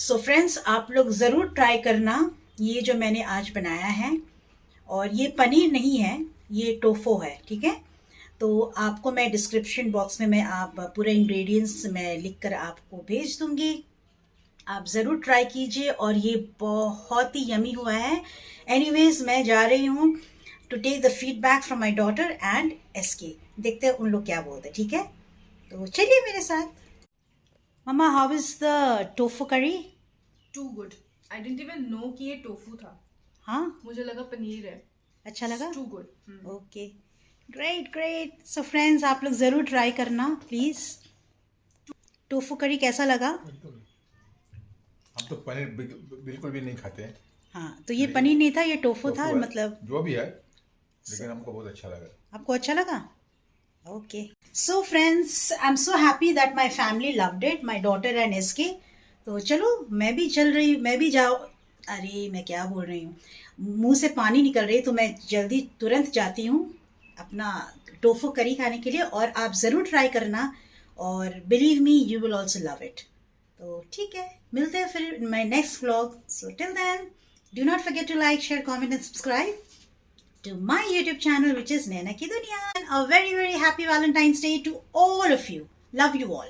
सो friends, आप लोग ज़रूर ट्राई करना ये जो मैंने आज बनाया है। और ये पनीर नहीं है, ये टोफो है, ठीक है। तो आपको मैं डिस्क्रिप्शन बॉक्स में मैं आप पूरे इंग्रेडिएंट्स मैं लिख कर आपको भेज दूंगी। आप ज़रूर ट्राई कीजिए और ये बहुत ही यमी हुआ है। एनीवेज, मैं जा रही हूँ to take the feedback from my daughter and SK. देखते हैं उन लोग क्या बोलते हैं, ठीक है। तो चलिए मेरे साथ। मम्मा, how is the tofu curry? Too good. I didn't even know कि ये टोफू था। हाँ, मुझे लगा पनीर है। अच्छा लगा? Too good. Okay, great great. So friends, आप लोग ज़रूर ट्राई करना प्लीज़। टोफू करी कैसा लगा? बिल्कुल। हम तो पनीर बिल्कुल भी नहीं खाते हैं। हाँ, तो ये पनीर नहीं था, ये टोफू था, टोफू है, मतलब जो भी है, लेकिन हमको बहुत अच्छा लगा। आपको अच्छा लगा? Okay. So friends, I am so happy that my family loved it, my daughter and SK. तो चलो, मैं भी जाओ। अरे, मैं क्या बोल रही हूँ, मुंह से पानी निकल रही है, तो मैं जल्दी तुरंत जाती हूँ अपना टोफू करी खाने के लिए। और आप ज़रूर ट्राई करना, और believe me, you will also love it. तो ठीक है, मिलते हैं फिर in my next vlog. So till then, do not forget to like, share, comment and subscribe to my YouTube channel, which is Naina Ki Duniya. And a very, very happy Valentine's Day to all of you. Love you all.